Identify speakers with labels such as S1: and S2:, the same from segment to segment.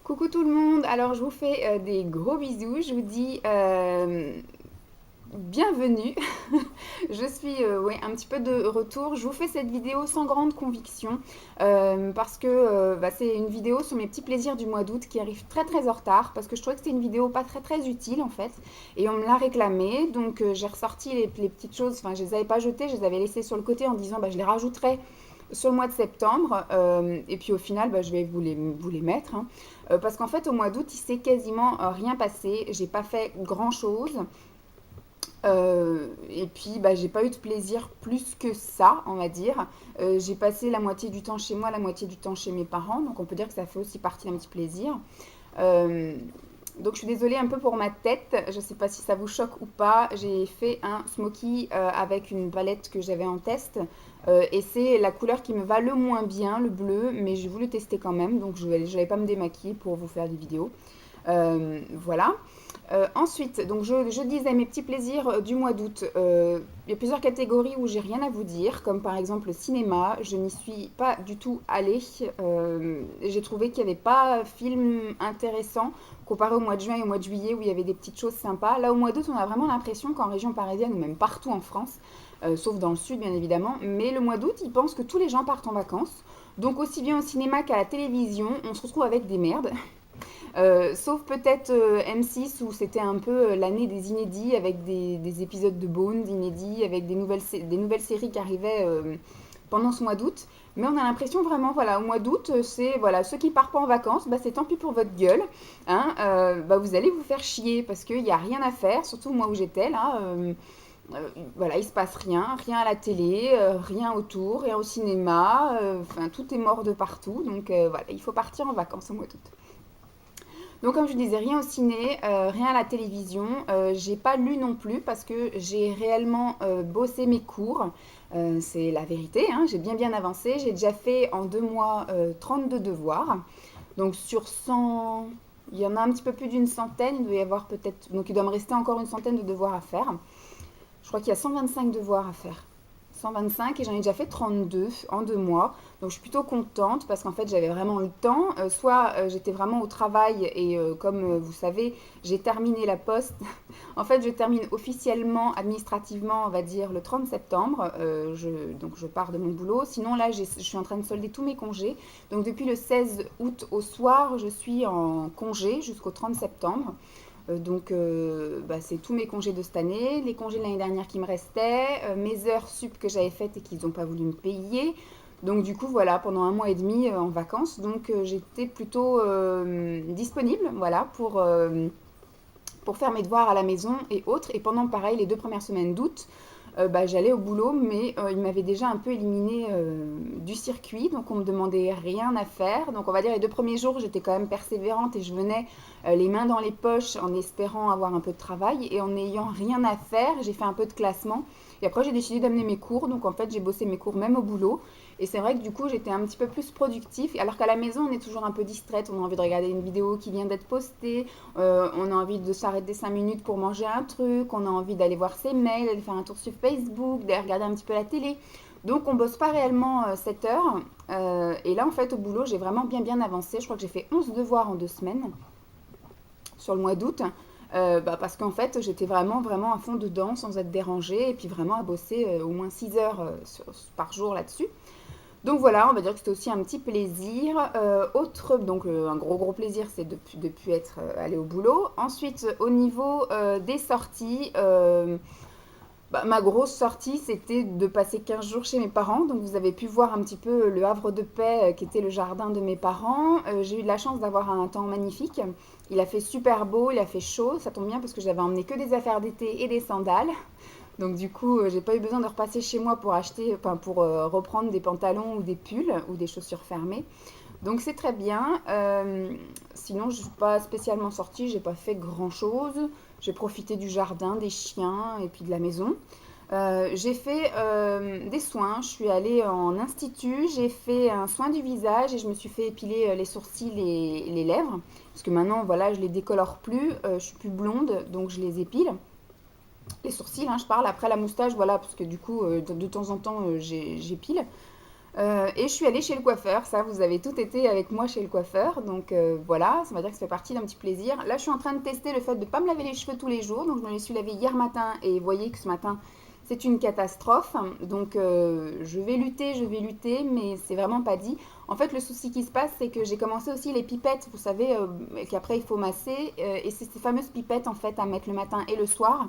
S1: Coucou tout le monde, alors je vous fais des gros bisous, je vous dis bienvenue. Je suis ouais, un petit peu de retour, je vous fais cette vidéo sans grande conviction parce que c'est une vidéo sur mes petits plaisirs du mois d'août qui arrive très très en retard parce que je trouvais que c'était une vidéo pas très très utile en fait et on me l'a réclamé donc j'ai ressorti les petites choses, enfin je les avais pas jetées, je les avais laissées sur le côté en disant je les rajouterai sur le mois de septembre et puis au final je vais vous les mettre hein. Parce qu'en fait au mois d'août il s'est quasiment rien passé, j'ai pas fait grand chose et puis j'ai pas eu de plaisir plus que ça on va dire. J'ai passé la moitié du temps chez moi, la moitié du temps chez mes parents, donc on peut dire que ça fait aussi partie d'un petit plaisir. Euh, donc je suis désolée un peu pour ma tête, je sais pas si ça vous choque ou pas. J'ai fait un smoky avec une palette que j'avais en test et c'est la couleur qui me va le moins bien, le bleu, mais j'ai voulu tester quand même, donc je n'allais pas me démaquiller pour vous faire des vidéos. Voilà. Ensuite, donc je disais mes petits plaisirs du mois d'août. Il y a plusieurs catégories où j'ai rien à vous dire, comme par exemple le cinéma. Je n'y suis pas du tout allée. J'ai trouvé qu'il n'y avait pas film intéressant comparé au mois de juin et au mois de juillet où il y avait des petites choses sympas. Là, au mois d'août, on a vraiment l'impression qu'en région parisienne ou même partout en France, sauf dans le sud bien évidemment, mais le mois d'août, ils pensent que tous les gens partent en vacances. Donc aussi bien au cinéma qu'à la télévision, on se retrouve avec des merdes. Sauf peut-être M6 où c'était un peu l'année des inédits avec des épisodes de Bones inédits, avec des nouvelles séries qui arrivaient pendant ce mois d'août. Mais on a l'impression vraiment, voilà, au mois d'août, c'est voilà, ceux qui partent pas en vacances, c'est tant pis pour votre gueule. Hein, vous allez vous faire chier parce qu'il n'y a rien à faire, surtout moi où j'étais là. Voilà, il se passe rien, rien à la télé, rien autour, rien au cinéma, enfin tout est mort de partout. Donc voilà, il faut partir en vacances au mois d'août. Donc comme je disais, rien au ciné, rien à la télévision. J'ai pas lu non plus parce que j'ai réellement bossé mes cours. C'est la vérité, hein, j'ai bien avancé. J'ai déjà fait en 2 mois 32 devoirs. Donc sur 100, il y en a un petit peu plus d'une centaine. Il doit y avoir peut-être, donc il doit me rester encore une centaine de devoirs à faire. Je crois qu'il y a 125 devoirs à faire. 125 et j'en ai déjà fait 32 en 2 mois. Donc je suis plutôt contente parce qu'en fait j'avais vraiment le temps. Soit j'étais vraiment au travail et comme vous savez, j'ai terminé la poste. En fait, je termine officiellement, administrativement, on va dire, le 30 septembre. Donc je pars de mon boulot. Sinon là, je suis en train de solder tous mes congés. Donc depuis le 16 août au soir, je suis en congé jusqu'au 30 septembre. C'est tous mes congés de cette année, les congés de l'année dernière qui me restaient, mes heures sup que j'avais faites et qu'ils n'ont pas voulu me payer. Donc du coup voilà, pendant 1 mois et demi en vacances, donc j'étais plutôt disponible voilà, pour faire mes devoirs à la maison et autres. Et pendant pareil les 2 premières semaines d'août, j'allais au boulot, mais il m'avait déjà un peu éliminé du circuit, donc on me demandait rien à faire. Donc on va dire les 2 premiers jours, j'étais quand même persévérante et je venais les mains dans les poches en espérant avoir un peu de travail et en n'ayant rien à faire, j'ai fait un peu de classement. Et après j'ai décidé d'amener mes cours, donc en fait j'ai bossé mes cours même au boulot. Et c'est vrai que du coup j'étais un petit peu plus productif, alors qu'à la maison on est toujours un peu distraite, on a envie de regarder une vidéo qui vient d'être postée, on a envie de s'arrêter 5 minutes pour manger un truc, on a envie d'aller voir ses mails, d'aller faire un tour sur Facebook, d'aller regarder un petit peu la télé. Donc on bosse pas réellement 7 heures. Et là en fait au boulot j'ai vraiment bien avancé. Je crois que j'ai fait 11 devoirs en 2 semaines sur le mois d'août. Parce qu'en fait j'étais vraiment à fond dedans sans être dérangée et puis vraiment à bosser au moins 6 heures par jour là-dessus. Donc voilà, on va dire que c'était aussi un petit plaisir. Un gros plaisir, c'est de pu être allé au boulot. Ensuite, au niveau des sorties, ma grosse sortie, c'était de passer 15 jours chez mes parents. Donc vous avez pu voir un petit peu le havre de paix qui était le jardin de mes parents. J'ai eu de la chance d'avoir un temps magnifique. Il a fait super beau, il a fait chaud. Ça tombe bien parce que j'avais emmené que des affaires d'été et des sandales. Donc du coup, j'ai pas eu besoin de repasser chez moi pour acheter, enfin pour reprendre des pantalons ou des pulls ou des chaussures fermées. Donc c'est très bien. Sinon, je suis pas spécialement sortie, j'ai pas fait grand chose. J'ai profité du jardin, des chiens et puis de la maison. J'ai fait des soins. Je suis allée en institut, j'ai fait un soin du visage et je me suis fait épiler les sourcils et les lèvres. Parce que maintenant, voilà, je les décolore plus, je suis plus blonde, donc je les épile. Les sourcils, hein, je parle. Après la moustache, voilà, parce que du coup, de temps en temps, j'épile. Et je suis allée chez le coiffeur, ça vous avez tout été avec moi chez le coiffeur, donc voilà, ça va dire que ça fait partie d'un petit plaisir. Là je suis en train de tester le fait de ne pas me laver les cheveux tous les jours, donc je me les suis lavés hier matin et vous voyez que ce matin c'est une catastrophe, donc je vais lutter, mais c'est vraiment pas dit. En fait le souci qui se passe c'est que j'ai commencé aussi les pipettes, vous savez qu'après il faut masser, et c'est ces fameuses pipettes en fait à mettre le matin et le soir.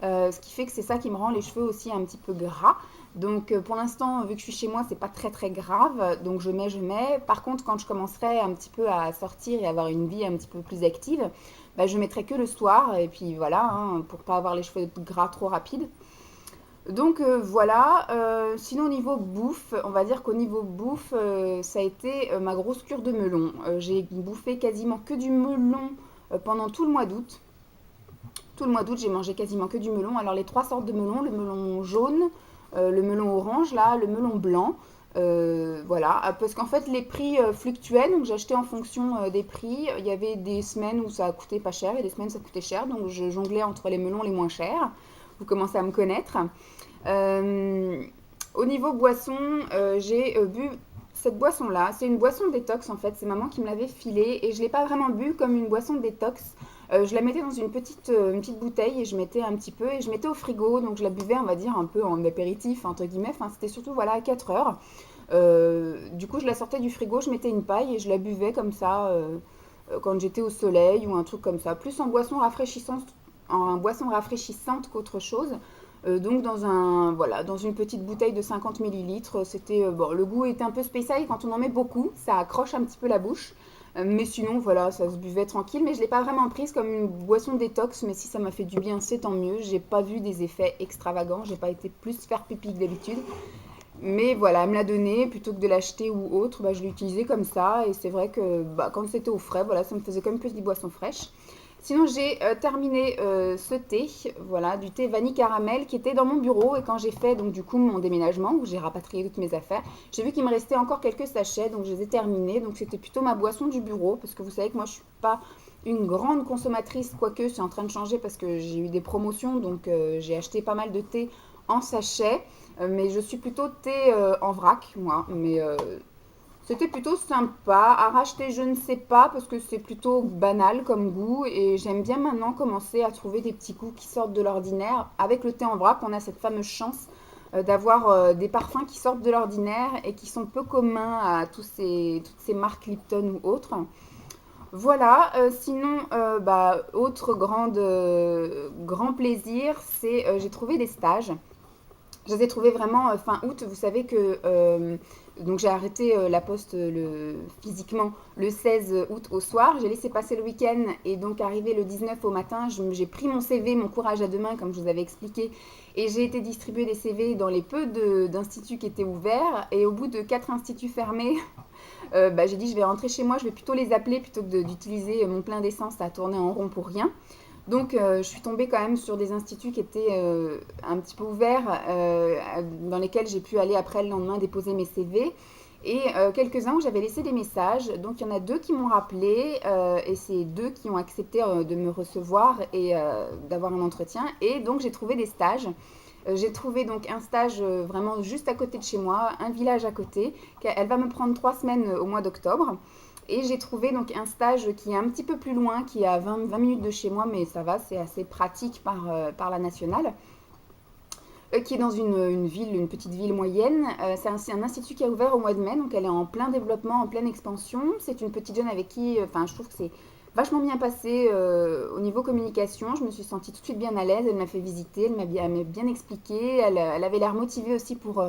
S1: Ce qui fait que c'est ça qui me rend les cheveux aussi un petit peu gras. Donc pour l'instant, vu que je suis chez moi, c'est pas très très grave. Donc je mets, je mets. Par contre, quand je commencerai un petit peu à sortir et avoir une vie un petit peu plus active, bah, je mettrai que le soir. Et puis voilà, hein, pour pas avoir les cheveux gras trop rapides. Donc voilà. Sinon au niveau bouffe, on va dire qu'au niveau bouffe, ça a été ma grosse cure de melon. J'ai bouffé quasiment que du melon pendant tout le mois d'août. Tout le mois d'août, j'ai mangé quasiment que du melon. Alors les trois sortes de melon, le melon jaune, le melon orange, là, le melon blanc. Voilà, parce qu'en fait les prix fluctuaient, donc j'achetais en fonction des prix. Il y avait des semaines où ça coûtait pas cher et des semaines où ça coûtait cher, donc je jonglais entre les melons les moins chers. Vous commencez à me connaître. Euh, Au niveau boisson, j'ai bu cette boisson-là. C'est une boisson détox en fait, c'est maman qui me l'avait filée et je ne l'ai pas vraiment bu comme une boisson détox. Je la mettais dans une petite bouteille et je mettais un petit peu et je mettais au frigo, donc je la buvais on va dire un peu en apéritif entre guillemets, enfin c'était surtout voilà à 4 heures. Du coup je la sortais du frigo, je mettais une paille et je la buvais comme ça quand j'étais au soleil ou un truc comme ça, plus en boisson rafraîchissante qu'autre chose. Donc voilà, dans une petite bouteille de 50 millilitres, c'était bon, le goût était un peu spécial quand on en met beaucoup, ça accroche un petit peu la bouche. Mais sinon, voilà, ça se buvait tranquille. Mais je ne l'ai pas vraiment prise comme une boisson détox. Mais si ça m'a fait du bien, c'est tant mieux. J'ai pas vu des effets extravagants. J'ai pas été plus faire pipi que d'habitude. Mais voilà, elle me l'a donné. Plutôt que de l'acheter ou autre, bah, je l'ai utilisé comme ça. Et c'est vrai que bah, quand c'était au frais, voilà, ça me faisait comme une petite boisson fraîche. Sinon, j'ai terminé ce thé, voilà, du thé vanille caramel qui était dans mon bureau. Et quand j'ai fait donc du coup mon déménagement où j'ai rapatrié toutes mes affaires, j'ai vu qu'il me restait encore quelques sachets, donc je les ai terminés. Donc c'était plutôt ma boisson du bureau parce que vous savez que moi je suis pas une grande consommatrice, quoique c'est en train de changer parce que j'ai eu des promotions, donc j'ai acheté pas mal de thé en sachet. Mais je suis plutôt thé en vrac, moi. Mais c'était plutôt sympa. À racheter, je ne sais pas, parce que c'est plutôt banal comme goût. Et j'aime bien maintenant commencer à trouver des petits goûts qui sortent de l'ordinaire. Avec le thé en vrac, on a cette fameuse chance d'avoir des parfums qui sortent de l'ordinaire et qui sont peu communs à toutes ces marques Lipton ou autres. Voilà, sinon, bah, autre grand plaisir, c'est j'ai trouvé des stages. Je les ai trouvés vraiment fin août. Vous savez que donc j'ai arrêté la poste physiquement le 16 août au soir. J'ai laissé passer le week-end et donc arrivé le 19 au matin, j'ai pris mon CV, mon courage à deux mains, comme je vous avais expliqué, et j'ai été distribuer des CV dans les peu d'instituts qui étaient ouverts. Et au bout de 4 instituts fermés, bah, j'ai dit je vais rentrer chez moi, je vais plutôt les appeler plutôt que d'utiliser mon plein d'essence à tourner en rond pour rien. Donc, je suis tombée quand même sur des instituts qui étaient un petit peu ouverts, dans lesquels j'ai pu aller après le lendemain déposer mes CV. Et quelques-uns où j'avais laissé des messages. Donc, il y en a deux qui m'ont rappelé et c'est deux qui ont accepté de me recevoir et d'avoir un entretien. Et donc, j'ai trouvé des stages. J'ai trouvé donc un stage vraiment juste à côté de chez moi, un village à côté. Elle va me prendre 3 semaines au mois d'octobre. Et j'ai trouvé donc un stage qui est un petit peu plus loin, qui est à 20 minutes de chez moi, mais ça va, c'est assez pratique par la nationale, qui est dans une petite ville moyenne. C'est un institut qui a ouvert au mois de mai, donc elle est en plein développement, en pleine expansion. C'est une petite jeune avec qui, enfin, je trouve que c'est vachement bien passé au niveau communication. Je me suis sentie tout de suite bien à l'aise. Elle m'a fait visiter, elle m'a bien expliqué. Elle avait l'air motivée aussi pour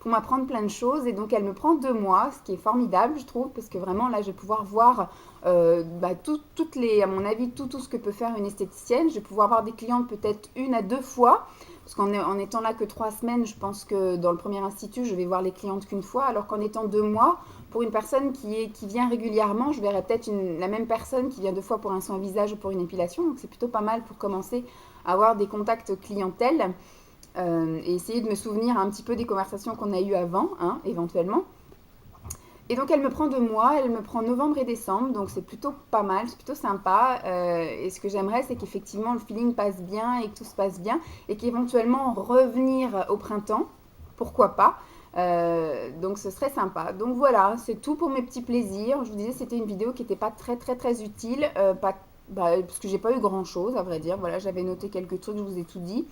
S1: m'apprendre plein de choses. Et donc, elle me prend 2 mois, ce qui est formidable, je trouve, parce que vraiment, là, je vais pouvoir voir, bah, à mon avis, tout ce que peut faire une esthéticienne. Je vais pouvoir avoir des clientes peut-être 1 à 2 fois. Parce en étant là que 3 semaines, je pense que dans le premier institut, je vais voir les clientes qu'une fois, alors qu'en étant 2 mois, pour une personne qui vient régulièrement, je verrai peut-être la même personne qui vient 2 fois pour un soin visage ou pour une épilation. Donc c'est plutôt pas mal pour commencer à avoir des contacts clientèle et essayer de me souvenir un petit peu des conversations qu'on a eues avant, hein, éventuellement. Et donc elle me prend 2 mois, elle me prend novembre et décembre, donc c'est plutôt pas mal, c'est plutôt sympa. Et ce que j'aimerais, c'est qu'effectivement le feeling passe bien et que tout se passe bien, et qu'éventuellement revenir au printemps, pourquoi pas. Donc ce serait sympa. Donc voilà, c'est tout pour mes petits plaisirs. Je vous disais, c'était une vidéo qui n'était pas très utile, parce que j'ai pas eu grand-chose, à vrai dire. Voilà, j'avais noté quelques trucs, je vous ai tout dit.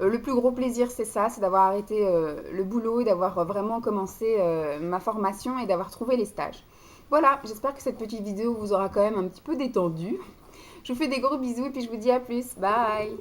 S1: Le plus gros plaisir, c'est ça, c'est d'avoir arrêté le boulot et d'avoir vraiment commencé ma formation et d'avoir trouvé les stages. Voilà, j'espère que cette petite vidéo vous aura quand même un petit peu détendu. Je vous fais des gros bisous et puis je vous dis à plus. Bye!